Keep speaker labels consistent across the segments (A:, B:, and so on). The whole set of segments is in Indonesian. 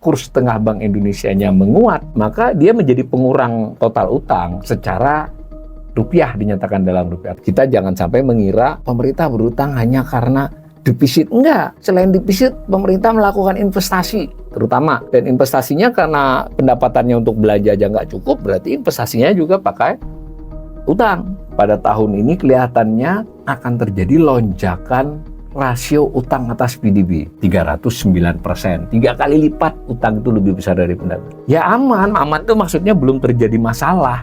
A: kurs tengah Bank Indonesianya menguat, maka dia menjadi pengurang total utang secara rupiah, dinyatakan dalam rupiah. Kita jangan sampai mengira pemerintah berutang hanya karena defisit. Enggak, selain defisit, pemerintah melakukan investasi terutama. Dan investasinya karena pendapatannya untuk belanja aja nggak cukup, berarti investasinya juga pakai utang. Pada tahun ini kelihatannya akan terjadi lonjakan rasio utang atas PDB 309%. 3 kali lipat utang itu lebih besar dari pendapatan. Ya aman itu maksudnya belum terjadi masalah.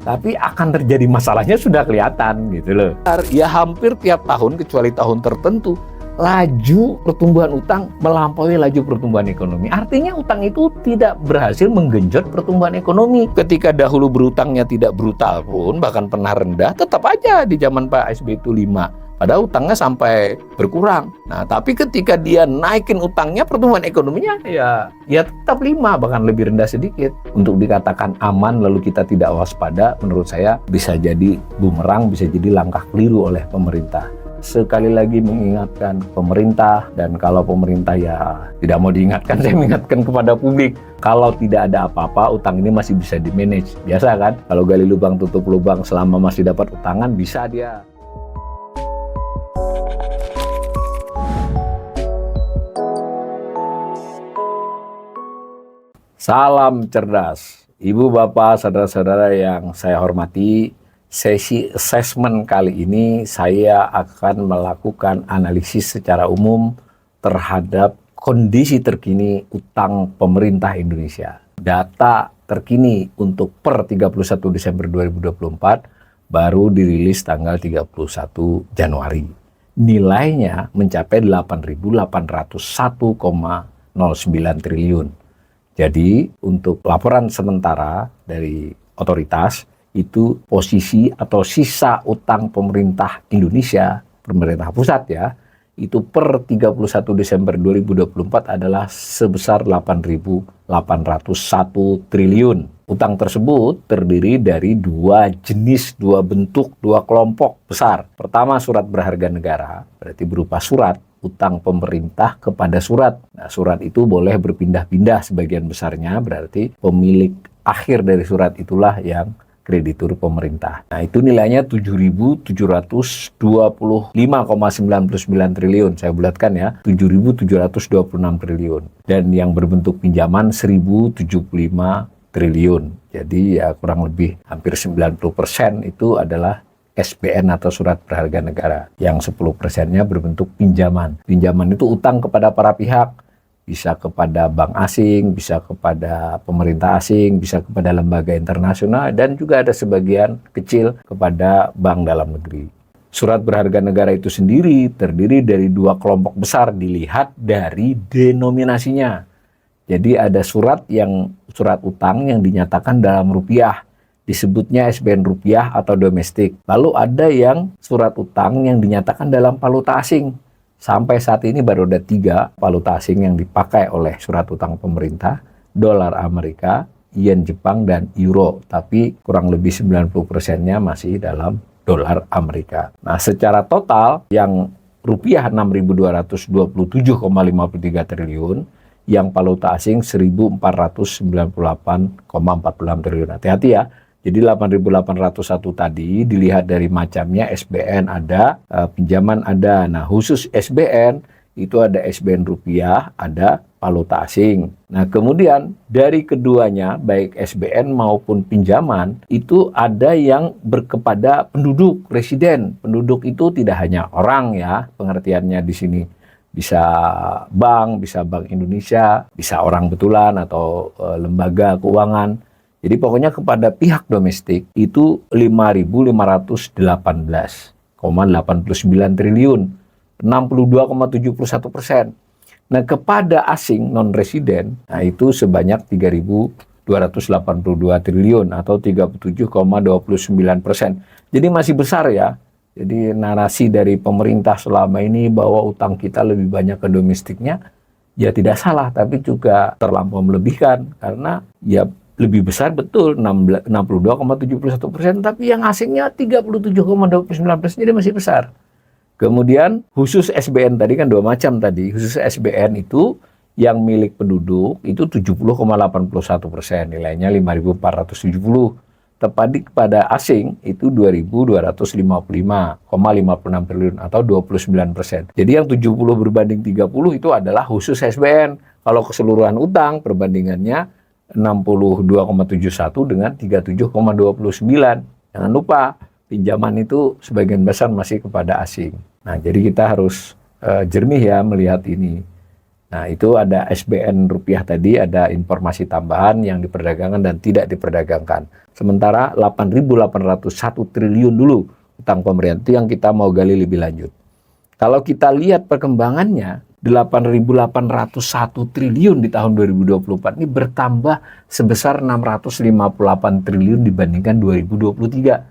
A: Tapi akan terjadi masalahnya sudah kelihatan gitu loh. Ya hampir tiap tahun kecuali tahun tertentu, laju pertumbuhan utang melampaui laju pertumbuhan ekonomi. Artinya utang itu tidak berhasil menggenjot pertumbuhan ekonomi. Ketika dahulu berutangnya tidak brutal pun, bahkan pernah rendah, tetap aja di zaman Pak SBY itu 5. Padahal utangnya sampai berkurang. Nah, tapi ketika dia naikin utangnya, pertumbuhan ekonominya ya tetap 5, bahkan lebih rendah sedikit. Untuk dikatakan aman lalu kita tidak waspada, menurut saya bisa jadi bumerang, bisa jadi langkah keliru oleh pemerintah. Sekali lagi mengingatkan pemerintah, dan kalau pemerintah ya tidak mau diingatkan, saya mengingatkan kepada publik. Kalau tidak ada apa-apa, utang ini masih bisa di-manage. Biasa kan? Kalau gali lubang tutup lubang selama masih dapat utangan, bisa dia. Salam cerdas. Ibu, bapak, saudara-saudara yang saya hormati, sesi assessment kali ini saya akan melakukan analisis secara umum terhadap kondisi terkini utang pemerintah Indonesia. Data terkini untuk per 31 Desember 2024 baru dirilis tanggal 31 Januari. Nilainya mencapai 8.801,09 triliun. Jadi untuk laporan sementara dari otoritas, itu posisi atau sisa utang pemerintah Indonesia, pemerintah pusat ya, itu per 31 Desember 2024 adalah sebesar 8.801 triliun. Utang tersebut terdiri dari dua jenis, dua bentuk, dua kelompok besar. Pertama, surat berharga negara, berarti berupa surat utang pemerintah kepada surat. Nah, surat itu boleh berpindah-pindah, sebagian besarnya berarti pemilik akhir dari surat itulah yang kreditur pemerintah. Nah, itu nilainya 7.725,99 triliun. Saya bulatkan ya, 7.726 triliun. Dan yang berbentuk pinjaman 1.075 triliun. Jadi ya kurang lebih hampir 90% itu adalah SBN atau surat berharga negara. Yang 10%-nya berbentuk pinjaman. Pinjaman itu utang kepada para pihak. Bisa kepada bank asing, bisa kepada pemerintah asing, bisa kepada lembaga internasional, dan juga ada sebagian kecil kepada bank dalam negeri. Surat berharga negara itu sendiri terdiri dari dua kelompok besar dilihat dari denominasinya. Jadi ada surat utang yang dinyatakan dalam rupiah, disebutnya SBN rupiah atau domestik. Lalu ada yang surat utang yang dinyatakan dalam valuta asing. Sampai saat ini baru ada 3 valuta asing yang dipakai oleh surat utang pemerintah, dolar Amerika, yen Jepang, dan euro. Tapi kurang lebih 90%-nya masih dalam dolar Amerika. Nah, secara total yang rupiah 6.227,53 triliun, yang valuta asing 1.498,46 triliun. Hati-hati ya. Jadi 8.801 tadi dilihat dari macamnya, SBN ada, pinjaman ada. Nah, khusus SBN itu ada SBN rupiah, ada valuta asing. Nah, kemudian dari keduanya, baik SBN maupun pinjaman, itu ada yang berkepada penduduk, residen. Penduduk itu tidak hanya orang ya, pengertiannya di sini. Bisa bank Indonesia, bisa orang betulan atau lembaga keuangan. Jadi pokoknya kepada pihak domestik itu 5.518,89 triliun, 62,71%. Nah, kepada asing non-residen, nah itu sebanyak 3.282 triliun atau 37,29%. Jadi masih besar ya. Jadi narasi dari pemerintah selama ini bahwa utang kita lebih banyak ke domestiknya, ya tidak salah, tapi juga terlampau melebihkan karena ya lebih besar betul 62,71%, tapi yang asingnya 37,29%, jadi masih besar. Kemudian khusus SBN tadi kan 2 macam tadi. Khusus SBN itu yang milik penduduk itu 70,81%, nilainya 5.470. Terpadu kepada asing itu 2.255,56 triliun atau 29%. Jadi yang 70 berbanding 30 itu adalah khusus SBN. Kalau keseluruhan utang perbandingannya 62,71 dengan 37,29. Jangan lupa pinjaman itu sebagian besar masih kepada asing. Nah, jadi kita harus jernih ya melihat ini. Nah, itu ada SBN rupiah tadi, ada informasi tambahan yang diperdagangkan dan tidak diperdagangkan. Sementara 8.801 triliun dulu utang pemerintah, itu yang kita mau gali lebih lanjut. Kalau kita lihat perkembangannya, 8.801 triliun di tahun 2024 ini bertambah sebesar 658 triliun dibandingkan 2023.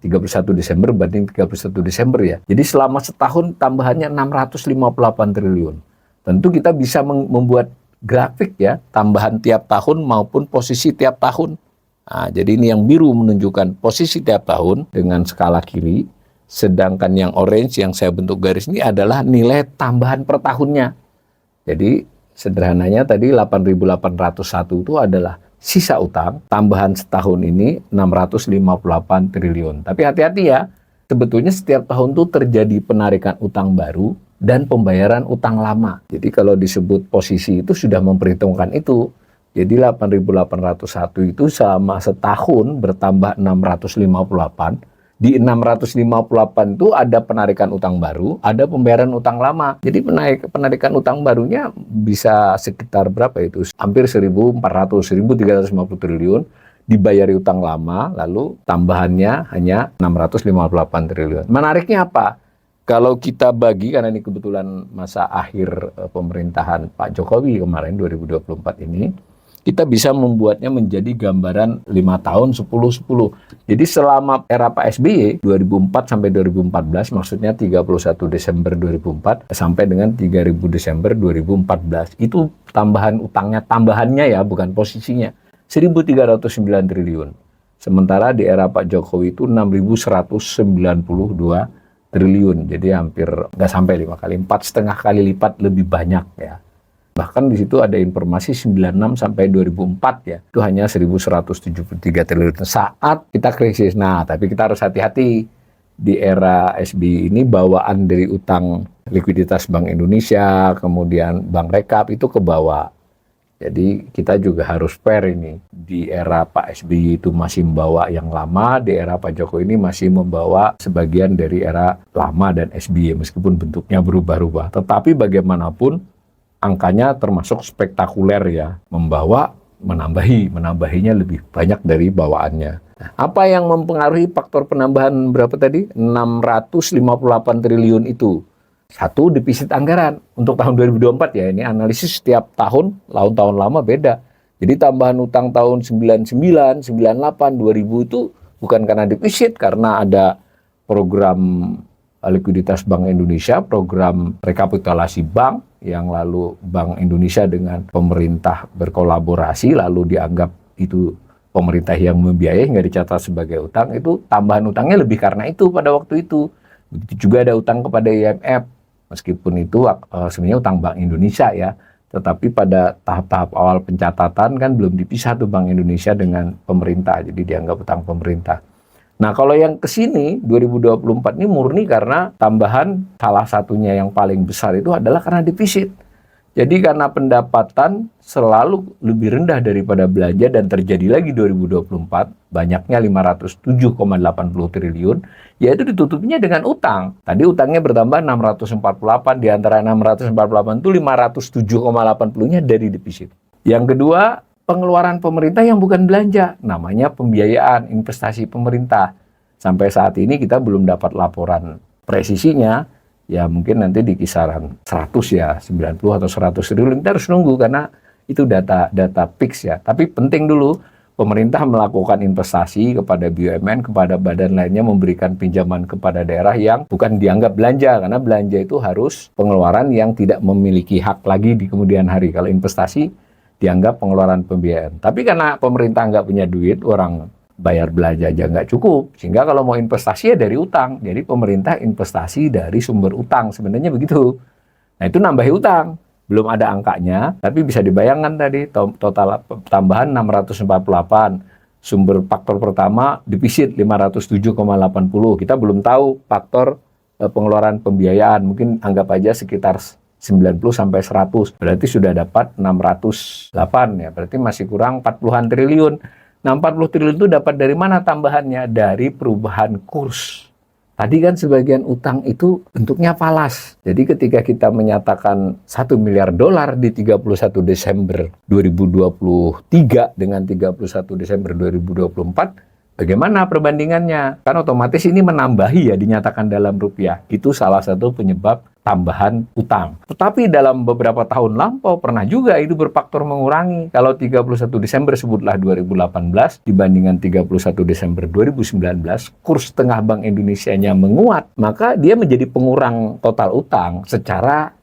A: 31 Desember banding 31 Desember ya. Jadi selama setahun tambahannya 658 triliun. Tentu kita bisa membuat grafik ya, tambahan tiap tahun maupun posisi tiap tahun. Nah, jadi ini yang biru menunjukkan posisi tiap tahun dengan skala kiri, sedangkan yang orange yang saya bentuk garis ini adalah nilai tambahan per tahunnya. Jadi sederhananya tadi 8.801 itu adalah sisa utang, tambahan setahun ini 658 triliun. Tapi hati-hati ya, sebetulnya setiap tahun tuh terjadi penarikan utang baru dan pembayaran utang lama. Jadi kalau disebut posisi itu sudah memperhitungkan itu. Jadi 8.801 itu selama setahun bertambah 658. Di 658 itu ada penarikan utang baru, ada pembayaran utang lama. Jadi penarikan utang barunya bisa sekitar berapa itu? Hampir 1.400, 1.350 triliun dibayari utang lama, lalu tambahannya hanya 658 triliun. Menariknya apa? Kalau kita bagi, karena ini kebetulan masa akhir pemerintahan Pak Jokowi kemarin 2024 ini, kita bisa membuatnya menjadi gambaran 5 tahun 10-10. Jadi selama era Pak SBY 2004 sampai 2014, maksudnya 31 Desember 2004 sampai dengan 3000 Desember 2014, itu tambahannya ya, bukan posisinya, 1.309 triliun. Sementara di era Pak Jokowi itu 6.192 triliun, jadi hampir nggak sampai 5 kali, 4,5 kali lipat lebih banyak ya. Bahkan di situ ada informasi 96 sampai 2004 ya, itu hanya 1.173 triliun saat kita krisis. Nah, tapi kita harus hati-hati di era SBY ini, bawaan dari utang likuiditas Bank Indonesia, kemudian Bank Rekap itu ke bawah. Jadi kita juga harus fair ini. Di era Pak SBY itu masih membawa yang lama, di era Pak Jokowi ini masih membawa sebagian dari era lama dan SBY, meskipun bentuknya berubah-ubah. Tetapi bagaimanapun angkanya termasuk spektakuler ya, menambahinya lebih banyak dari bawaannya. Nah, apa yang mempengaruhi faktor penambahan berapa tadi? 658 triliun itu. Satu, defisit anggaran untuk tahun 2024 ya, ini analisis setiap tahun lama beda. Jadi tambahan utang tahun 99, 98, 2000 itu bukan karena defisit, karena ada program likuiditas Bank Indonesia, program rekapitulasi bank, yang lalu Bank Indonesia dengan pemerintah berkolaborasi, lalu dianggap itu pemerintah yang membiayai hingga dicatat sebagai utang. Itu tambahan utangnya lebih karena itu pada waktu itu. Begitu juga ada utang kepada IMF. Meskipun itu sebenarnya utang Bank Indonesia ya, tetapi pada tahap-tahap awal pencatatan kan belum dipisah tuh Bank Indonesia dengan pemerintah, jadi dianggap utang pemerintah. Nah, kalau yang ke sini 2024 ini murni karena tambahan, salah satunya yang paling besar itu adalah karena defisit. Jadi karena pendapatan selalu lebih rendah daripada belanja dan terjadi lagi 2024, banyaknya 507,80 triliun, yaitu ditutupnya dengan utang. Tadi utangnya bertambah 648, di antara 648 itu 507,80-nya dari defisit. Yang kedua, pengeluaran pemerintah yang bukan belanja, namanya pembiayaan investasi pemerintah. Sampai saat ini kita belum dapat laporan presisinya. Ya mungkin nanti di kisaran 100 ya, 90 atau 100 triliun. Kita harus nunggu karena itu data fix ya. Tapi penting dulu, pemerintah melakukan investasi kepada BUMN, kepada badan lainnya, memberikan pinjaman kepada daerah yang bukan dianggap belanja. Karena belanja itu harus pengeluaran yang tidak memiliki hak lagi di kemudian hari. Kalau investasi dianggap pengeluaran pembiayaan. Tapi karena pemerintah nggak punya duit, orang bayar belanja aja nggak cukup, sehingga kalau mau investasi ya dari utang. Jadi pemerintah investasi dari sumber utang, sebenarnya begitu. Nah itu nambahi utang. belum ada angkanya, tapi bisa dibayangkan tadi total tambahan 648. Sumber faktor pertama defisit 507,80. Kita belum tahu faktor pengeluaran pembiayaan, mungkin anggap aja sekitar 90 sampai 100. Berarti sudah dapat 608 ya. Berarti masih kurang 40-an triliun. Nah, 40 triliun itu dapat dari mana tambahannya? Dari perubahan kurs. Tadi kan sebagian utang itu bentuknya falas. Jadi ketika kita menyatakan 1 miliar dolar di 31 Desember 2023 dengan 31 Desember 2024, bagaimana perbandingannya? Kan otomatis ini menambahi ya dinyatakan dalam rupiah. Itu salah satu penyebab tambahan utang. Tetapi dalam beberapa tahun lampau pernah juga itu berfaktor mengurangi. Kalau 31 Desember sebutlah 2018 dibandingkan 31 Desember 2019, kurs tengah Bank Indonesianya menguat, maka dia menjadi pengurang total utang secara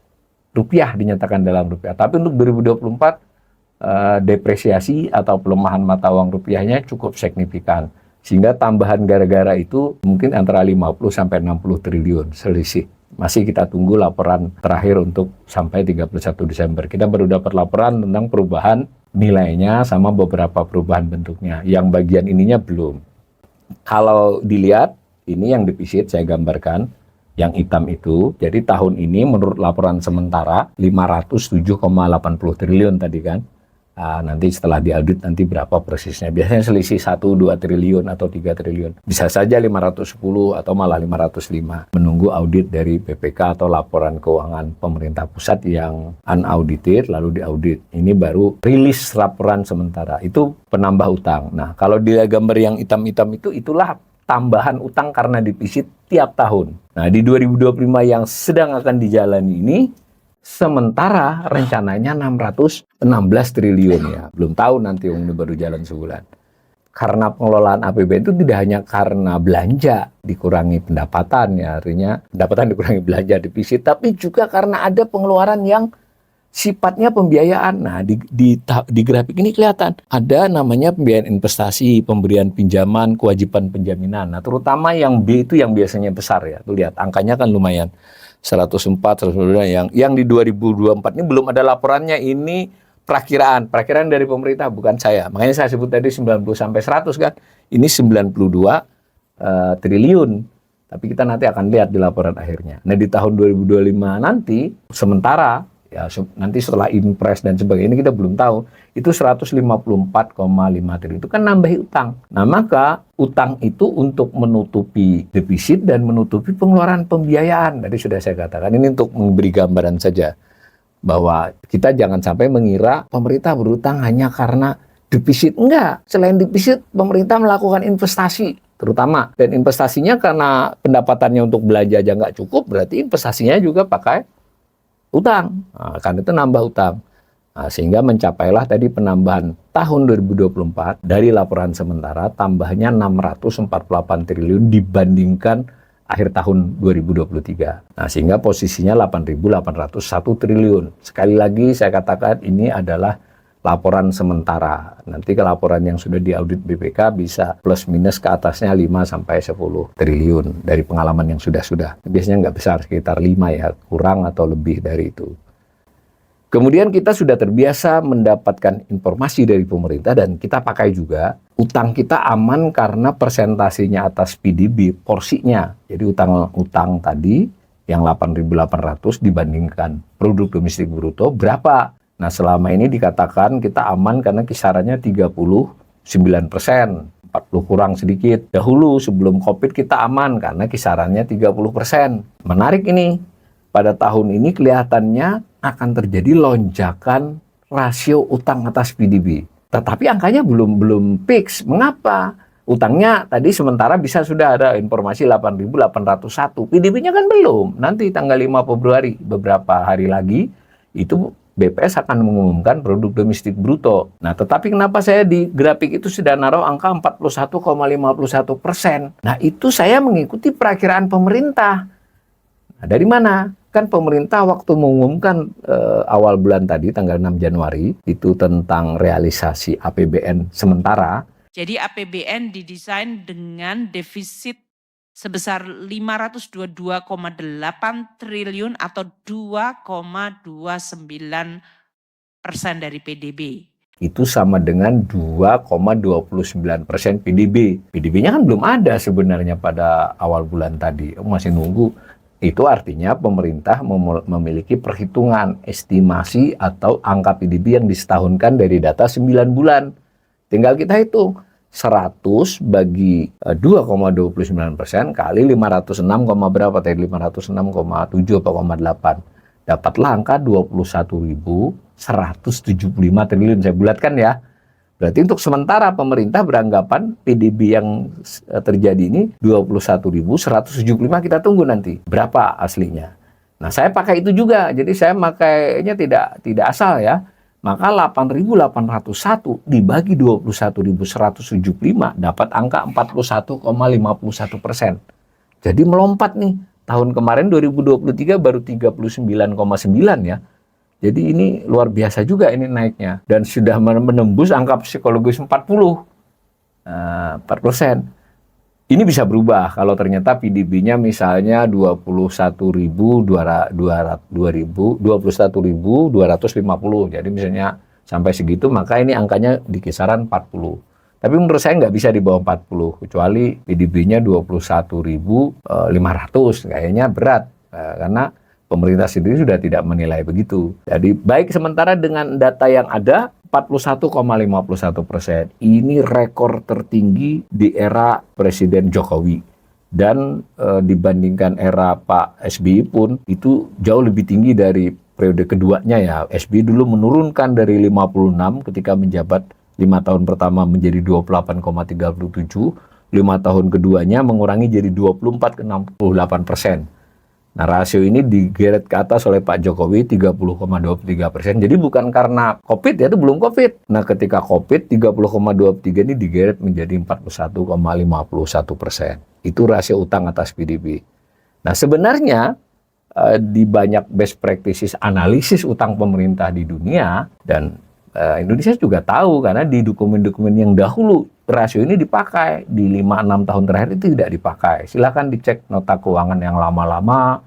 A: rupiah dinyatakan dalam rupiah. Tapi untuk 2024 depresiasi atau pelemahan mata uang rupiahnya cukup signifikan. Sehingga tambahan gara-gara itu mungkin antara 50 sampai 60 triliun selisih. Masih kita tunggu laporan terakhir untuk sampai 31 Desember. Kita baru dapat laporan tentang perubahan nilainya sama beberapa perubahan bentuknya. Yang bagian ininya belum. Kalau dilihat, ini yang defisit saya gambarkan, yang hitam itu. Jadi tahun ini menurut laporan sementara 507,80 triliun tadi kan. Nanti setelah diaudit nanti berapa persisnya. Biasanya selisih 1-2 triliun atau 3 triliun. Bisa saja 510 atau malah 505. Menunggu audit dari BPK atau laporan keuangan pemerintah pusat yang unaudited lalu diaudit. Ini baru rilis laporan sementara. Itu penambah utang. Nah, kalau di gambar yang hitam-hitam itu itulah tambahan utang karena defisit tiap tahun. Nah, di 2025 yang sedang akan dijalani ini sementara rencananya 616 triliun ya. Belum tahu nanti ini baru jalan sebulan. Karena pengelolaan APBN itu tidak hanya karena belanja dikurangi pendapatan ya, artinya pendapatan dikurangi belanja defisit, tapi juga karena ada pengeluaran yang sifatnya pembiayaan. Nah, di grafik ini kelihatan ada namanya pembiayaan investasi, pemberian pinjaman, kewajiban penjaminan. Nah, terutama yang B itu yang biasanya besar ya. Tuh lihat angkanya kan lumayan. 104, yang di 2024 ini belum ada laporannya, ini perakiraan dari pemerintah bukan saya. Makanya saya sebut tadi 90 sampai 100 kan. Ini 92 triliun. Tapi kita nanti akan lihat di laporan akhirnya. Nah, di tahun 2025 nanti sementara ya nanti setelah impres dan sebagainya ini kita belum tahu, itu 154,5 triliun. Itu kan nambahi utang. Nah, maka utang itu untuk menutupi defisit dan menutupi pengeluaran pembiayaan. Tadi sudah saya katakan, ini untuk memberi gambaran saja bahwa kita jangan sampai mengira pemerintah berutang hanya karena defisit. Enggak, selain defisit pemerintah melakukan investasi terutama, dan investasinya karena pendapatannya untuk belanja aja nggak cukup, berarti investasinya juga pakai utang. Nah, kan itu nambah utang. Nah, sehingga mencapailah tadi penambahan tahun 2024 dari laporan sementara tambahnya 648 triliun dibandingkan akhir tahun 2023. Nah, sehingga posisinya 8.801 triliun. Sekali lagi saya katakan ini adalah laporan sementara. Nanti ke laporan yang sudah diaudit BPK bisa plus minus ke atasnya 5 sampai 10 triliun dari pengalaman yang sudah-sudah. Biasanya nggak besar, sekitar 5 ya, kurang atau lebih dari itu. Kemudian kita sudah terbiasa mendapatkan informasi dari pemerintah dan kita pakai juga. Utang kita aman karena persentasenya atas PDB, porsinya. Jadi utang tadi yang 8.800 dibandingkan produk domestik bruto berapa? Nah, selama ini dikatakan kita aman karena kisarannya 39%, 40 kurang sedikit. Dahulu sebelum COVID kita aman karena kisarannya 30%. Menarik ini, pada tahun ini kelihatannya akan terjadi lonjakan rasio utang atas PDB. Tetapi angkanya belum fix. Mengapa? Utangnya tadi sementara bisa sudah ada informasi 8.801. PDB-nya kan belum. Nanti tanggal 5 Februari, beberapa hari lagi, itu BPS akan mengumumkan produk domestik bruto. Nah, tetapi kenapa saya di grafik itu sudah naruh angka 41,51%? Nah, itu saya mengikuti perakiraan pemerintah. Nah, dari mana? Kan pemerintah waktu mengumumkan awal bulan tadi, tanggal 6 Januari, itu tentang realisasi APBN sementara.
B: Jadi APBN didesain dengan defisit sebesar 522,8 triliun atau 2,29% dari PDB.
A: Itu sama dengan 2,29% PDB. PDB-nya kan belum ada sebenarnya pada awal bulan tadi, masih nunggu. Itu artinya pemerintah memiliki perhitungan, estimasi atau angka PDB yang disetahunkan dari data 9 bulan. Tinggal kita hitung 100 bagi 2,29% kali 506, berapa tadi? 506,7 apa 8. Dapatlah angka 21.175 triliun. Saya bulatkan ya. Berarti untuk sementara pemerintah beranggapan PDB yang terjadi ini 21.175, kita tunggu nanti berapa aslinya. Nah, saya pakai itu juga. Jadi saya makainya tidak asal ya. Maka 8.801 dibagi 21.175 dapat angka 41,51%. Jadi melompat nih. Tahun kemarin 2023 baru 39,9 ya. Jadi ini luar biasa juga ini naiknya. Dan sudah menembus angka psikologis 40%. Ini bisa berubah kalau ternyata PDB-nya misalnya 21.250. Jadi misalnya sampai segitu, maka ini angkanya di kisaran 40. Tapi menurut saya nggak bisa di bawah 40, kecuali PDB-nya 21.500. Kayaknya berat, karena pemerintah sendiri sudah tidak menilai begitu. Jadi baik sementara dengan data yang ada, 41,51%. Ini rekor tertinggi di era Presiden Jokowi. Dan dibandingkan era Pak SBY pun itu jauh lebih tinggi dari periode keduanya ya. SBY dulu menurunkan dari 56 ketika menjabat 5 tahun pertama menjadi 28,37. 5 tahun keduanya mengurangi jadi 24,68%. Nah, rasio ini digeret ke atas oleh Pak Jokowi 30,23%. Jadi bukan karena COVID ya, itu belum COVID. Nah, ketika COVID 30,23 ini digeret menjadi 41,51%. Itu rasio utang atas PDB. Nah, sebenarnya di banyak best practices analisis utang pemerintah di dunia, dan Indonesia juga tahu karena di dokumen-dokumen yang dahulu rasio ini dipakai, di 5-6 tahun terakhir itu tidak dipakai. Silakan dicek nota keuangan yang lama-lama,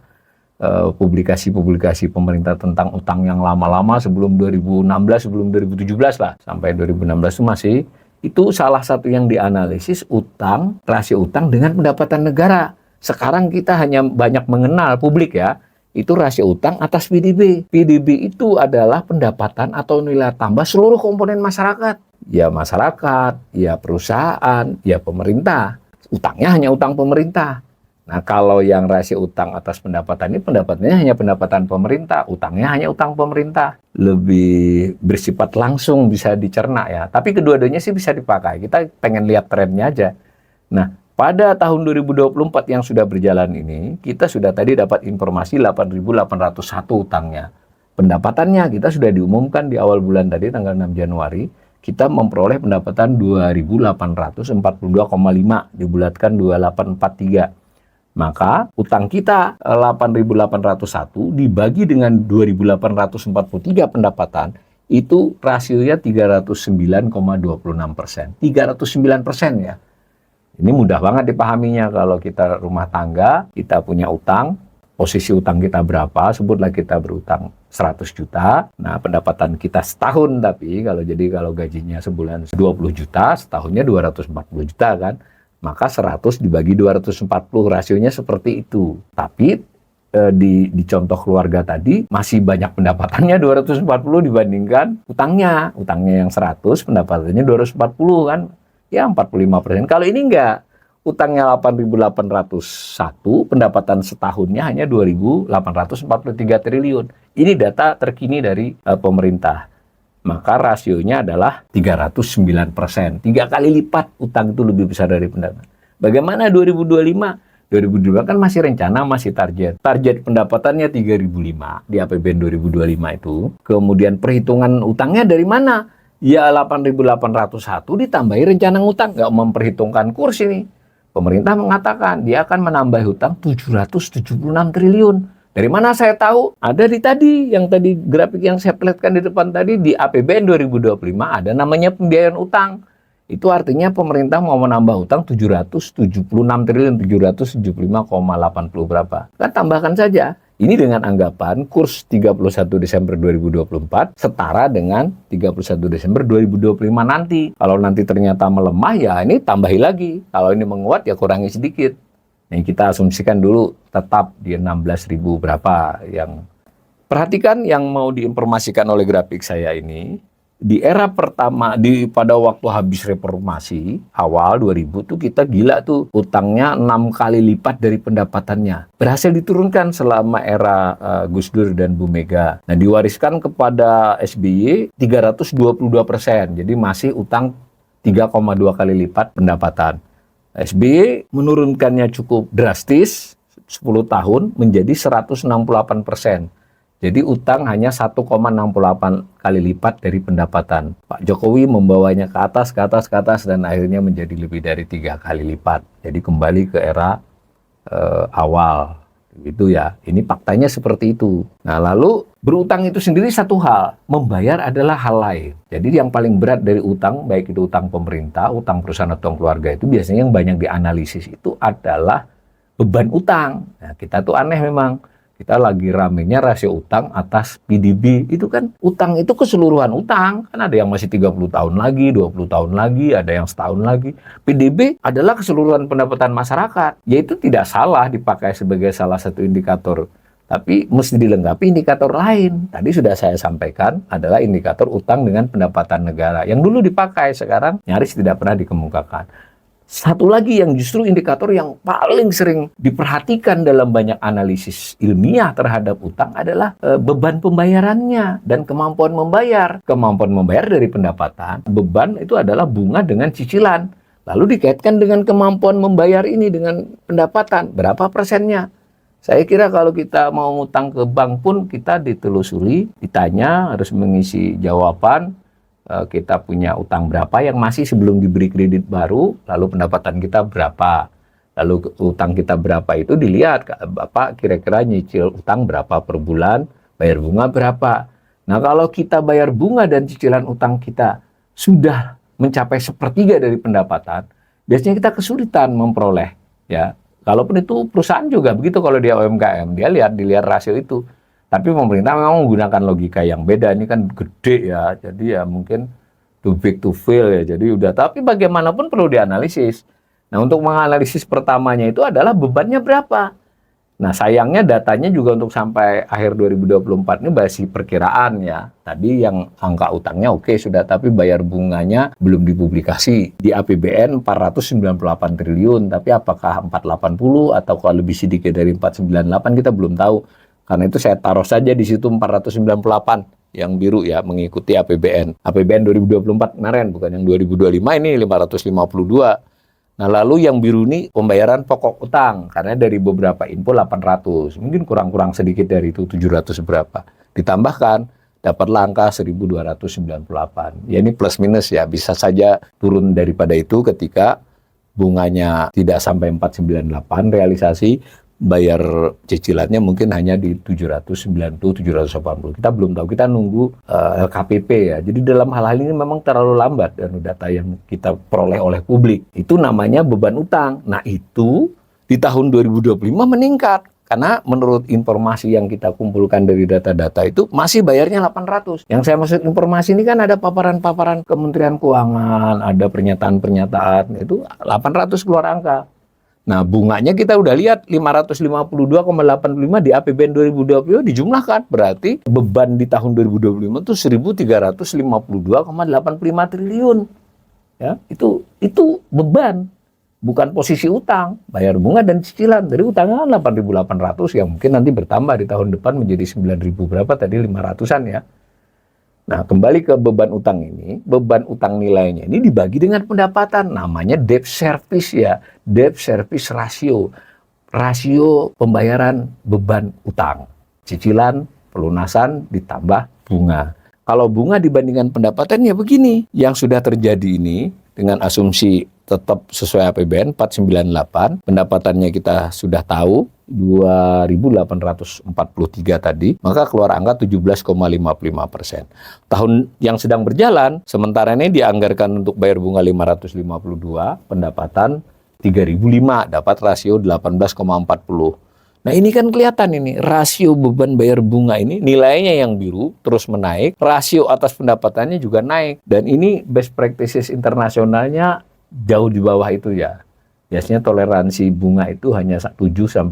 A: publikasi-publikasi pemerintah tentang utang yang lama-lama sebelum 2016, sebelum 2017 lah, sampai 2016 itu masih, itu salah satu yang dianalisis utang, rasio utang dengan pendapatan negara. Sekarang kita hanya banyak mengenal publik ya, itu rasio utang atas PDB. PDB itu adalah pendapatan atau nilai tambah seluruh komponen masyarakat. Ya masyarakat, ya perusahaan, ya pemerintah. Utangnya hanya utang pemerintah. Nah, kalau yang rasio utang atas pendapatan ini, pendapatannya hanya pendapatan pemerintah, utangnya hanya utang pemerintah. Lebih bersifat langsung, bisa dicerna ya. Tapi kedua-duanya sih bisa dipakai. Kita pengen lihat trennya aja. Nah, pada tahun 2024 yang sudah berjalan ini, kita sudah tadi dapat informasi 8.801 utangnya. Pendapatannya kita sudah diumumkan di awal bulan tadi, tanggal 6 Januari, kita memperoleh pendapatan 2.842,5, dibulatkan 2843. Maka utang kita 8.801 dibagi dengan 2.843 pendapatan, itu rasionya 309,26%. 309% ya. Ini mudah banget dipahaminya kalau kita rumah tangga, kita punya utang, posisi utang kita berapa, sebutlah kita berutang 100 juta, nah pendapatan kita setahun, tapi kalau gajinya sebulan 20 juta, setahunnya 240 juta kan, maka 100 dibagi 240, rasionya seperti itu. Tapi di contoh keluarga tadi, masih banyak pendapatannya 240 dibandingkan utangnya yang 100, pendapatannya 240 kan, ya 45%. Kalau ini enggak, utangnya 8.801, pendapatan setahunnya hanya 2.843 triliun. Ini data terkini dari pemerintah. Maka rasionya adalah 309%. 3 kali lipat utang itu lebih besar dari pendapatan. Bagaimana 2025? 2025 kan masih rencana, masih target. Target pendapatannya 3.005 di APBN 2025 itu. Kemudian perhitungan utangnya dari mana? Ya 8.801 ditambahi rencana utang, nggak memperhitungkan kurs ini. Pemerintah mengatakan dia akan menambah hutang 776 triliun. Dari mana saya tahu? Ada di tadi, yang tadi grafik yang saya perlihatkan di depan tadi, di APBN 2025 ada namanya pembiayaan utang. Itu artinya pemerintah mau menambah utang 776 triliun, 775,80 berapa. Kan tambahkan saja. Ini dengan anggapan kurs 31 Desember 2024 setara dengan 31 Desember 2025 nanti. Kalau nanti ternyata melemah, ya ini tambahi lagi. Kalau ini menguat, ya kurangi sedikit. Nah, kita asumsikan dulu tetap di 16.000 berapa yang... Perhatikan yang mau diinformasikan oleh grafik saya ini. Di era pertama, pada waktu habis reformasi, awal 2000 tuh kita gila tuh. Utangnya 6 kali lipat dari pendapatannya. Berhasil diturunkan selama era Gus Dur dan Bu Mega. Nah, diwariskan kepada SBY 322%. Jadi masih utang 3,2 kali lipat pendapatan. SBY menurunkannya cukup drastis, 10 tahun menjadi 168%. Jadi utang hanya 1,68 kali lipat dari pendapatan. Pak Jokowi membawanya ke atas, dan akhirnya menjadi lebih dari 3 kali lipat. Jadi kembali ke era awal. Gitu ya. Ini faktanya seperti itu. Nah, lalu berutang itu sendiri satu hal, membayar adalah hal lain. Jadi yang paling berat dari utang, baik itu utang pemerintah, utang perusahaan atau keluarga, itu biasanya yang banyak dianalisis itu adalah beban utang. Nah, kita tuh aneh memang. Kita lagi ramenya rasio utang atas PDB. Itu kan utang itu keseluruhan utang. Kan ada yang masih 30 tahun lagi, 20 tahun lagi, ada yang setahun lagi. PDB adalah keseluruhan pendapatan masyarakat. Yaitu tidak salah dipakai sebagai salah satu indikator. Tapi mesti dilengkapi indikator lain. Tadi sudah saya sampaikan adalah indikator utang dengan pendapatan negara. Yang dulu dipakai, sekarang nyaris tidak pernah dikemukakan. Satu lagi yang justru indikator yang paling sering diperhatikan dalam banyak analisis ilmiah terhadap utang adalah beban pembayarannya dan kemampuan membayar. Kemampuan membayar dari pendapatan, beban itu adalah bunga dengan cicilan. Lalu dikaitkan dengan kemampuan membayar ini dengan pendapatan, berapa persennya? Saya kira kalau kita mau ngutang ke bank pun kita ditelusuri, ditanya, harus mengisi jawaban. Kita punya utang berapa yang masih sebelum diberi kredit baru, lalu pendapatan kita berapa, lalu utang kita berapa itu dilihat, Bapak kira-kira nyicil utang berapa per bulan, bayar bunga berapa. Nah, kalau kita bayar bunga dan cicilan utang kita sudah mencapai 1/3 dari pendapatan, biasanya kita kesulitan memperoleh, ya. Kalaupun itu perusahaan juga begitu, kalau dia UMKM, dilihat rasio itu. Tapi pemerintah memang menggunakan logika yang beda. Ini kan gede ya, jadi ya mungkin too big to fail ya. Jadi udah, tapi bagaimanapun perlu dianalisis. Nah, untuk menganalisis pertamanya itu adalah bebannya berapa. Nah, sayangnya datanya juga untuk sampai akhir 2024 ini masih perkiraan ya. Tadi yang angka utangnya oke sudah, tapi bayar bunganya belum dipublikasi. Di APBN 498 triliun, tapi apakah 480 atau kalau lebih sedikit dari 498 kita belum tahu. Karena itu saya taruh saja di situ 498 yang biru ya, mengikuti APBN. APBN 2024 kemarin, bukan yang 2025 ini 552. Nah, lalu yang biru ini pembayaran pokok utang. Karena dari beberapa info 800. Mungkin kurang-kurang sedikit dari itu 700 berapa. Ditambahkan, dapatlah angka 1298. Ya ini plus minus ya, bisa saja turun daripada itu ketika bunganya tidak sampai 498 realisasi. Bayar cicilannya mungkin hanya di 790, 780. Kita belum tahu, kita nunggu LKPP ya. Jadi dalam hal-hal ini memang terlalu lambat dan data yang kita peroleh oleh publik. Itu namanya beban utang. Nah, itu di tahun 2025 meningkat. Karena menurut informasi yang kita kumpulkan dari data-data itu masih bayarnya 800. Yang saya maksud informasi ini kan ada paparan-paparan Kementerian Keuangan, ada pernyataan-pernyataan, itu 800 keluar angka. Nah, bunganya kita udah lihat 552,85 di APBN 2020 dijumlahkan. Berarti beban di tahun 2025 itu 1.352,85 triliun. Ya, itu beban, bukan posisi utang. Bayar bunga dan cicilan. Dari utangnya 8.800 yang mungkin nanti bertambah di tahun depan menjadi 9.000 berapa tadi 500-an ya. Nah, kembali ke beban utang ini, beban utang nilainya ini dibagi dengan pendapatan, namanya debt service ya, debt service ratio, rasio pembayaran beban utang, cicilan, pelunasan ditambah bunga. Kalau bunga dibandingkan pendapatan ya begini, yang sudah terjadi ini dengan asumsi tetap sesuai APBN 498, pendapatannya kita sudah tahu 2.843 tadi, maka keluar angka 17,55%. Tahun yang sedang berjalan, sementara ini dianggarkan untuk bayar bunga 552, pendapatan 3.005, dapat rasio 18,40. Nah ini kan kelihatan ini, rasio beban bayar bunga ini nilainya yang biru terus menaik, rasio atas pendapatannya juga naik. Dan ini best practices internasionalnya jauh di bawah itu ya. Biasanya toleransi bunga itu hanya 7-10%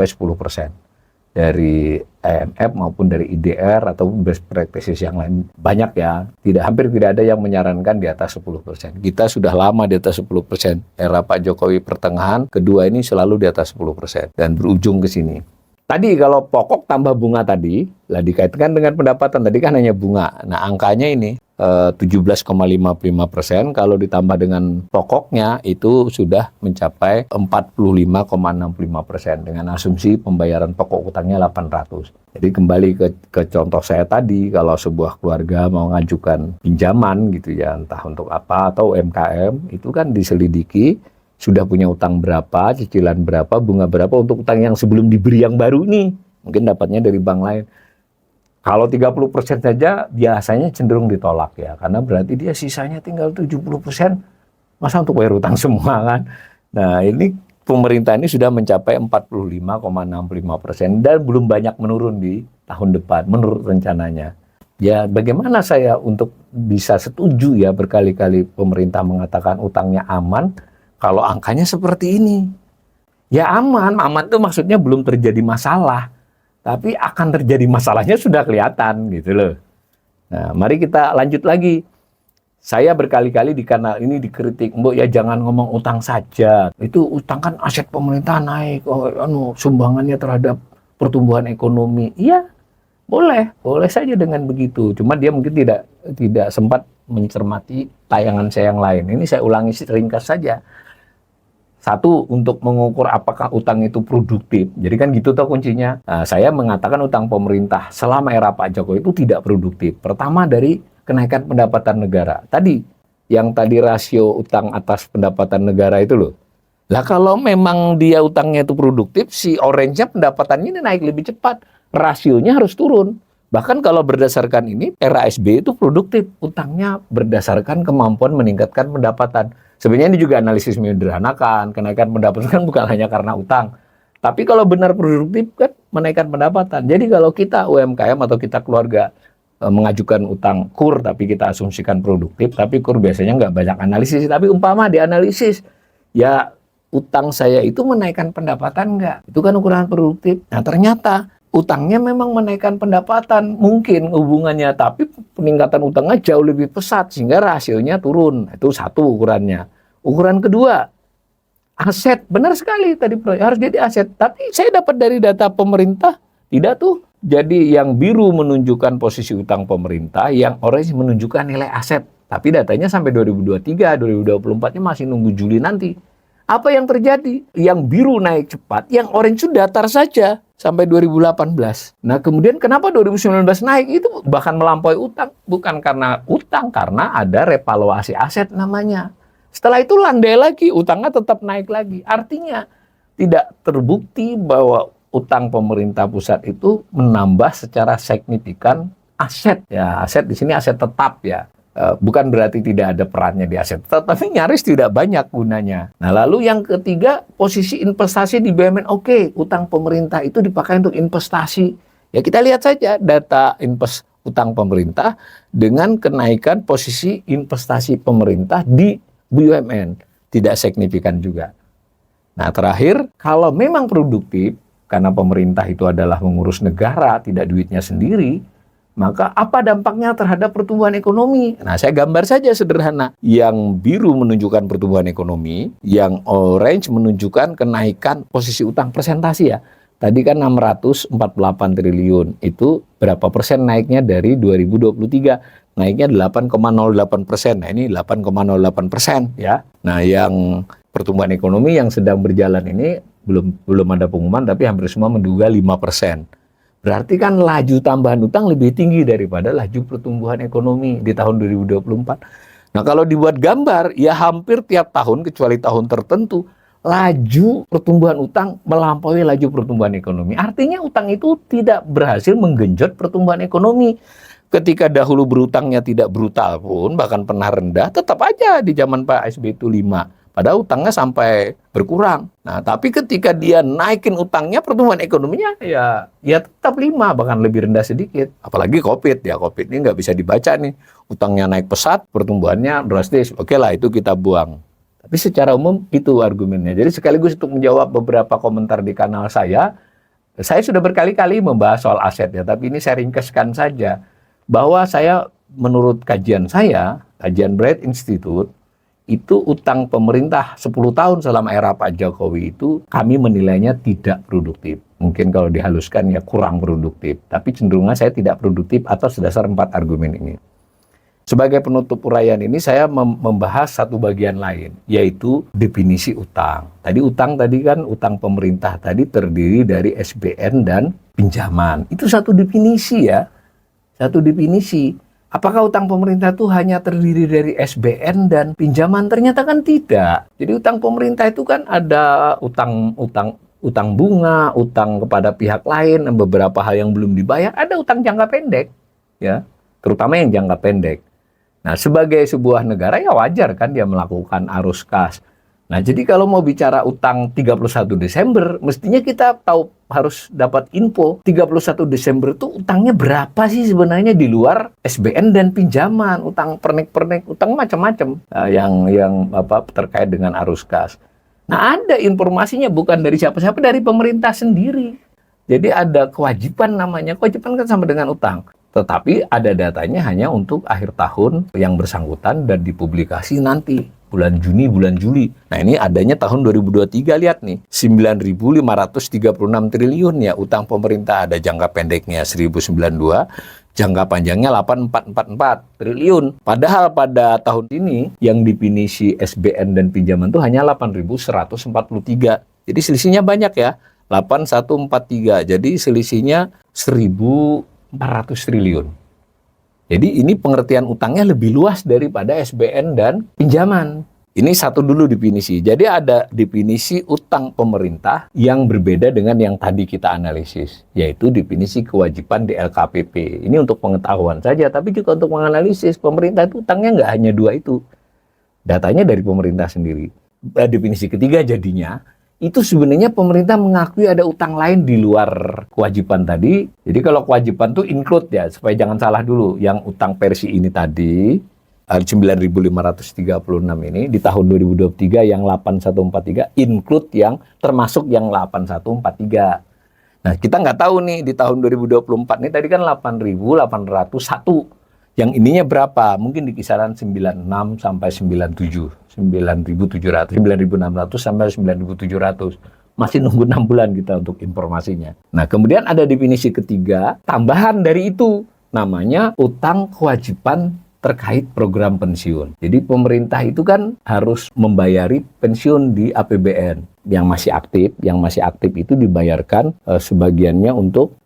A: dari IMF maupun dari IDR atau best practices yang lain. Banyak ya, hampir tidak ada yang menyarankan di atas 10%. Kita sudah lama di atas 10%. Era Pak Jokowi pertengahan, kedua ini selalu di atas 10% dan berujung ke sini. Tadi kalau pokok tambah bunga tadi, lah dikaitkan dengan pendapatan, tadi kan hanya bunga. Nah angkanya ini 17,55%, kalau ditambah dengan pokoknya itu sudah mencapai 45,65% dengan asumsi pembayaran pokok utangnya 800. Jadi kembali ke contoh saya tadi, kalau sebuah keluarga mau ngajukan pinjaman gitu ya, entah untuk apa atau UMKM, itu kan diselidiki, sudah punya utang berapa, cicilan berapa, bunga berapa untuk utang yang sebelum diberi yang baru nih. Mungkin dapatnya dari bank lain. Kalau 30% saja biasanya cenderung ditolak ya, karena berarti dia sisanya tinggal 70%. Masa untuk bayar utang semua kan? Nah ini pemerintah ini sudah mencapai 45,65% dan belum banyak menurun di tahun depan menurut rencananya. Ya bagaimana saya untuk bisa setuju ya berkali-kali pemerintah mengatakan utangnya aman, kalau angkanya seperti ini. Ya aman itu maksudnya belum terjadi masalah. Tapi akan terjadi masalahnya sudah kelihatan gitu loh. Nah mari kita lanjut lagi. Saya berkali-kali di kanal ini dikritik, Mbok ya jangan ngomong utang saja. Itu utang kan aset pemerintah naik, sumbangannya terhadap pertumbuhan ekonomi. Iya, boleh saja dengan begitu. Cuma dia mungkin tidak sempat mencermati tayangan saya yang lain. Ini saya ulangi ringkas saja. Satu, untuk mengukur apakah utang itu produktif. Jadi kan gitu tuh kuncinya. Nah, saya mengatakan utang pemerintah selama era Pak Jokowi itu tidak produktif. Pertama dari kenaikan pendapatan negara. Yang tadi rasio utang atas pendapatan negara itu loh. Lah kalau memang dia utangnya itu produktif, si orange-nya pendapatannya ini naik lebih cepat. Rasionya harus turun. Bahkan kalau berdasarkan ini, era SBY itu produktif. Utangnya berdasarkan kemampuan meningkatkan pendapatan. Sebenarnya ini juga analisis menyederhanakan. Kenaikan pendapatan kan bukan hanya karena utang. Tapi kalau benar produktif kan menaikkan pendapatan. Jadi kalau kita UMKM atau kita keluarga mengajukan utang KUR tapi kita asumsikan produktif, tapi KUR biasanya nggak banyak analisis. Tapi umpama dianalisis, ya utang saya itu menaikkan pendapatan nggak? Itu kan ukuran produktif. Nah ternyata utangnya memang menaikkan pendapatan, mungkin hubungannya, tapi peningkatan utangnya jauh lebih pesat sehingga rasionya turun. Itu satu ukurannya. Ukuran kedua, aset. Benar sekali tadi harus jadi aset. Tapi saya dapat dari data pemerintah tidak tuh. Jadi yang biru menunjukkan posisi utang pemerintah, yang orange menunjukkan nilai aset. Tapi datanya sampai 2023, 2024-nya masih nunggu Juli nanti. Apa yang terjadi? Yang biru naik cepat, yang orange itu datar saja sampai 2018. Nah kemudian kenapa 2019 naik? Itu bahkan melampaui utang. Bukan karena utang, karena ada revaluasi aset namanya. Setelah itu landai lagi, utangnya tetap naik lagi. Artinya tidak terbukti bahwa utang pemerintah pusat itu menambah secara signifikan aset. Ya aset di sini aset tetap ya. Bukan berarti tidak ada perannya di aset, tapi nyaris tidak banyak gunanya. Nah, lalu yang ketiga, posisi investasi di BUMN. Oke, utang pemerintah itu dipakai untuk investasi. Ya kita lihat saja data utang pemerintah dengan kenaikan posisi investasi pemerintah di BUMN. Tidak signifikan juga. Nah, terakhir, kalau memang produktif, karena pemerintah itu adalah mengurus negara, tidak duitnya sendiri, maka apa dampaknya terhadap pertumbuhan ekonomi? Nah, saya gambar saja sederhana. Yang biru menunjukkan pertumbuhan ekonomi, yang orange menunjukkan kenaikan posisi utang persentase ya. Tadi kan 648 triliun, itu berapa persen naiknya dari 2023? Naiknya 8,08%. Nah, ini 8,08% ya. Nah, yang pertumbuhan ekonomi yang sedang berjalan ini belum ada pengumuman, tapi hampir semua menduga 5%. Berarti kan laju tambahan utang lebih tinggi daripada laju pertumbuhan ekonomi di tahun 2024. Nah, kalau dibuat gambar, ya hampir tiap tahun kecuali tahun tertentu, laju pertumbuhan utang melampaui laju pertumbuhan ekonomi. Artinya utang itu tidak berhasil menggenjot pertumbuhan ekonomi. Ketika dahulu berutangnya tidak brutal pun, bahkan pernah rendah, tetap aja di zaman Pak SBY itu 5. Padahal utangnya sampai berkurang. Nah, tapi ketika dia naikin utangnya, pertumbuhan ekonominya ya tetap 5, bahkan lebih rendah sedikit. Apalagi COVID, ya COVID ini nggak bisa dibaca nih. Utangnya naik pesat, pertumbuhannya drastis. Oke lah, itu kita buang. Tapi secara umum itu argumennya. Jadi sekaligus untuk menjawab beberapa komentar di kanal saya sudah berkali-kali membahas soal aset ya, tapi ini saya ringkaskan saja. Bahwa menurut kajian saya, kajian Bright Institute, itu utang pemerintah 10 tahun selama era Pak Jokowi itu kami menilainya tidak produktif. Mungkin kalau dihaluskan ya kurang produktif. Tapi cenderungnya saya tidak produktif atas dasar 4 argumen ini. Sebagai penutup uraian ini saya membahas satu bagian lain, yaitu definisi utang. Utang kan utang pemerintah tadi terdiri dari SBN dan pinjaman. Itu satu definisi ya. Satu definisi. Apakah utang pemerintah itu hanya terdiri dari SBN dan pinjaman? Ternyata kan tidak. Jadi utang pemerintah itu kan ada utang bunga, utang kepada pihak lain, dan beberapa hal yang belum dibayar. Ada utang jangka pendek, ya, terutama yang jangka pendek. Nah, sebagai sebuah negara ya wajar kan dia melakukan arus kas. Nah, jadi kalau mau bicara utang 31 Desember, mestinya kita harus dapat info 31 Desember itu utangnya berapa sih sebenarnya di luar SBN dan pinjaman, utang pernik-pernik, utang macam-macam yang terkait dengan arus kas. Nah, ada informasinya bukan dari siapa-siapa, dari pemerintah sendiri. Jadi ada kewajiban namanya, kewajiban kan sama dengan utang. Tetapi ada datanya hanya untuk akhir tahun yang bersangkutan dan dipublikasi nanti bulan Juni, bulan Juli. Nah, ini adanya tahun 2023, lihat nih, 9.536 triliun ya utang pemerintah. Ada jangka pendeknya 1.092, jangka panjangnya 8.444 triliun. Padahal pada tahun ini yang definisi SBN dan pinjaman itu hanya 8.143. Jadi selisihnya banyak ya, 8.143. Jadi selisihnya 1.400 triliun. Jadi ini pengertian utangnya lebih luas daripada SBN dan pinjaman. Ini satu dulu definisi. Jadi ada definisi utang pemerintah yang berbeda dengan yang tadi kita analisis, yaitu definisi kewajiban di LKPP. Ini untuk pengetahuan saja, tapi juga untuk menganalisis pemerintah itu utangnya nggak hanya 2 itu. Datanya dari pemerintah sendiri. Definisi ketiga jadinya, itu sebenarnya pemerintah mengakui ada utang lain di luar kewajiban tadi. Jadi kalau kewajiban itu include ya, supaya jangan salah dulu. Yang utang versi ini tadi, 9.536 ini, di tahun 2023 yang 8.143, include yang termasuk yang 8.143. Nah, kita nggak tahu nih, di tahun 2024 ini tadi kan 8.801. Yang ininya berapa? Mungkin di kisaran 96 sampai 97. 9.700, 9.600 sampai 9.700. Masih nunggu 6 bulan kita untuk informasinya. Nah, kemudian ada definisi ketiga, tambahan dari itu. Namanya utang kewajiban terkait program pensiun. Jadi pemerintah itu kan harus membayari pensiun di APBN. Yang masih aktif itu dibayarkan, sebagiannya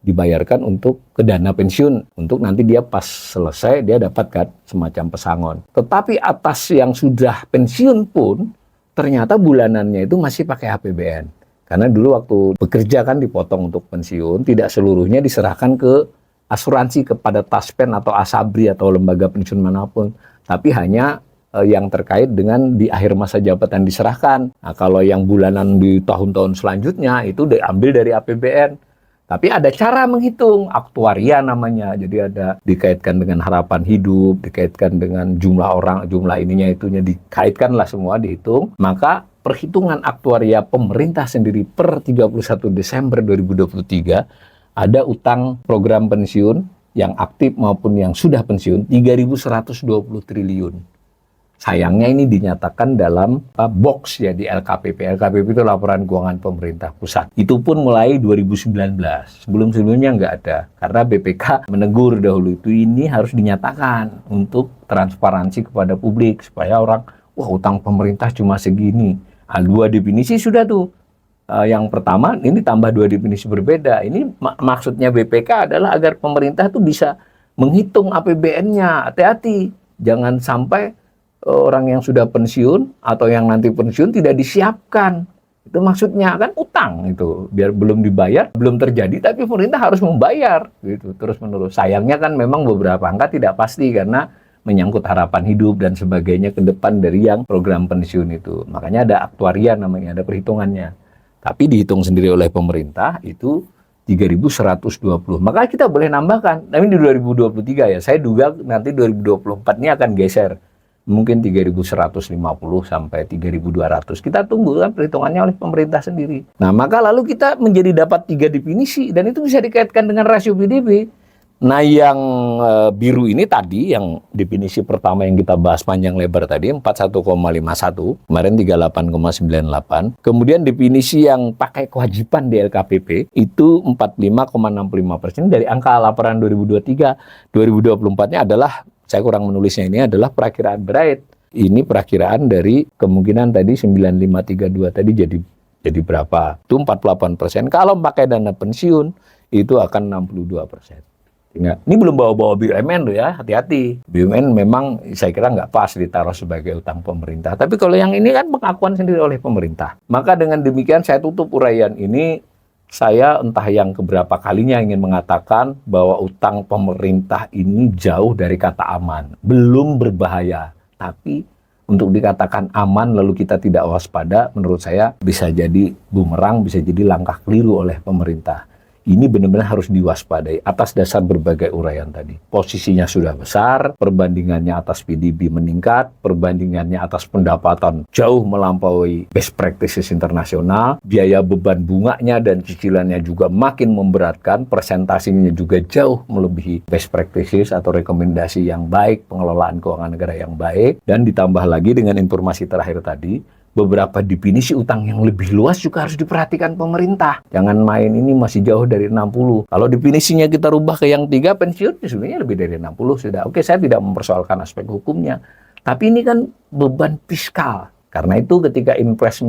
A: dibayarkan untuk ke dana pensiun. Untuk nanti dia pas selesai, dia dapatkan semacam pesangon. Tetapi atas yang sudah pensiun pun, ternyata bulanannya itu masih pakai APBN. Karena dulu waktu bekerja kan dipotong untuk pensiun, tidak seluruhnya diserahkan ke asuransi kepada Taspen atau Asabri atau lembaga pensiun manapun. Tapi hanya yang terkait dengan di akhir masa jabatan diserahkan. Nah, kalau yang bulanan di tahun-tahun selanjutnya itu diambil dari APBN. Tapi ada cara menghitung, aktuaria namanya. Jadi ada dikaitkan dengan harapan hidup, dikaitkan dengan jumlah orang, jumlah ininya itunya dikaitkanlah semua dihitung. Maka perhitungan aktuaria pemerintah sendiri per 31 Desember 2023 ada utang program pensiun yang aktif maupun yang sudah pensiun 3.120 triliun. Sayangnya ini dinyatakan dalam box ya di LKPP. LKPP itu laporan keuangan pemerintah pusat. Itu pun mulai 2019. Sebelum-sebelumnya nggak ada. Karena BPK menegur dahulu itu ini harus dinyatakan untuk transparansi kepada publik. Supaya orang, wah utang pemerintah cuma segini. Nah, 2 definisi sudah tuh. Yang pertama, ini tambah 2 definisi berbeda. Ini maksudnya BPK adalah agar pemerintah tuh bisa menghitung APBN-nya. Hati-hati. Jangan sampai orang yang sudah pensiun atau yang nanti pensiun tidak disiapkan. Itu maksudnya kan utang itu, biar belum dibayar, belum terjadi, tapi pemerintah harus membayar gitu terus menerus. Sayangnya kan memang beberapa angka tidak pasti karena menyangkut harapan hidup dan sebagainya ke depan dari yang program pensiun itu. Makanya ada aktuaria namanya, ada perhitungannya. Tapi dihitung sendiri oleh pemerintah itu 3.120. Maka kita boleh nambahkan. Tapi di 2023 ya, saya duga nanti 2024 ini akan geser. Mungkin 3.150 sampai 3.200. Kita tunggu kan perhitungannya oleh pemerintah sendiri. Nah, maka lalu kita menjadi dapat 3 definisi dan itu bisa dikaitkan dengan rasio PDB. Nah, yang biru ini tadi, yang definisi pertama yang kita bahas panjang lebar tadi, 41,51, kemarin 38,98. Kemudian definisi yang pakai kewajiban di LKPP, itu 45,65% dari angka laporan 2023. 2024-nya adalah, saya kurang menulisnya ini, adalah perakiraan Bright. Ini perakiraan dari kemungkinan tadi 9532 tadi jadi berapa? Itu 48%. Kalau pakai dana pensiun, itu akan 62%. Ini belum bawa-bawa BUMN loh ya, hati-hati. BUMN memang saya kira nggak pas ditaruh sebagai utang pemerintah. Tapi kalau yang ini kan pengakuan sendiri oleh pemerintah. Maka dengan demikian saya tutup uraian ini. Saya entah yang keberapa kalinya ingin mengatakan bahwa utang pemerintah ini jauh dari kata aman. Belum berbahaya. Tapi untuk dikatakan aman lalu kita tidak waspada, menurut saya bisa jadi bumerang, bisa jadi langkah keliru oleh pemerintah. Ini benar-benar harus diwaspadai atas dasar berbagai uraian tadi. Posisinya sudah besar, perbandingannya atas PDB meningkat, perbandingannya atas pendapatan jauh melampaui best practices internasional, biaya beban bunganya dan cicilannya juga makin memberatkan, presentasinya juga jauh melebihi best practices atau rekomendasi yang baik, pengelolaan keuangan negara yang baik, dan ditambah lagi dengan informasi terakhir tadi, beberapa definisi utang yang lebih luas juga harus diperhatikan pemerintah. Jangan main ini masih jauh dari 60. Kalau definisinya kita rubah ke yang 3 pensiun, sebenarnya lebih dari 60 sudah. Oke, saya tidak mempersoalkan aspek hukumnya. Tapi ini kan beban fiskal. Karena itu ketika impres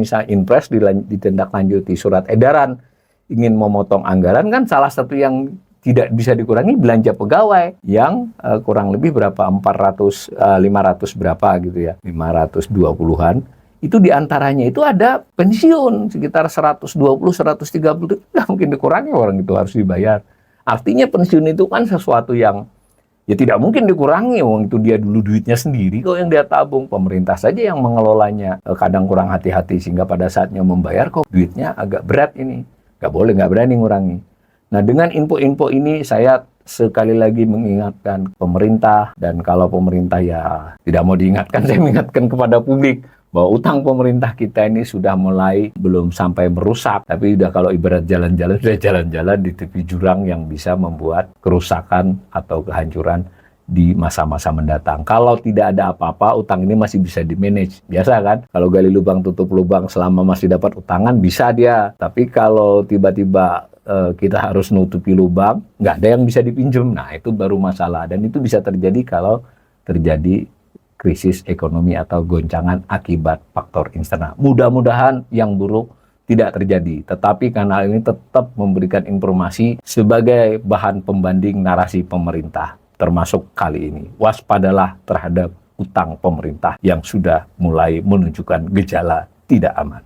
A: ditindaklanjuti surat edaran ingin memotong anggaran, kan salah satu yang tidak bisa dikurangi belanja pegawai yang kurang lebih berapa? 500 berapa gitu ya. 520-an. Itu diantaranya itu ada pensiun sekitar 120-130, itu nggak mungkin dikurangi, orang itu harus dibayar. Artinya pensiun itu kan sesuatu yang ya tidak mungkin dikurangi, wong itu dia dulu duitnya sendiri kok yang dia tabung. Pemerintah saja yang mengelolanya kadang kurang hati-hati sehingga pada saatnya membayar kok duitnya agak berat ini. Nggak berani ngurangi. Nah, dengan info-info ini saya sekali lagi mengingatkan pemerintah, dan kalau pemerintah ya tidak mau diingatkan, saya mengingatkan kepada publik bahwa utang pemerintah kita ini sudah mulai belum sampai merusak, tapi udah kalau ibarat jalan-jalan, sudah jalan-jalan di tepi jurang yang bisa membuat kerusakan atau kehancuran di masa-masa mendatang. Kalau tidak ada apa-apa, utang ini masih bisa di-manage. Biasa kan? Kalau gali lubang tutup lubang selama masih dapat utangan, bisa dia. Tapi kalau tiba-tiba kita harus nutupi lubang, nggak ada yang bisa dipinjam. Nah, itu baru masalah. Dan itu bisa terjadi kalau terjadi krisis ekonomi atau goncangan akibat faktor eksternal. Mudah-mudahan yang buruk tidak terjadi. Tetapi kanal ini tetap memberikan informasi sebagai bahan pembanding narasi pemerintah. Termasuk kali ini. Waspadalah terhadap utang pemerintah yang sudah mulai menunjukkan gejala tidak aman.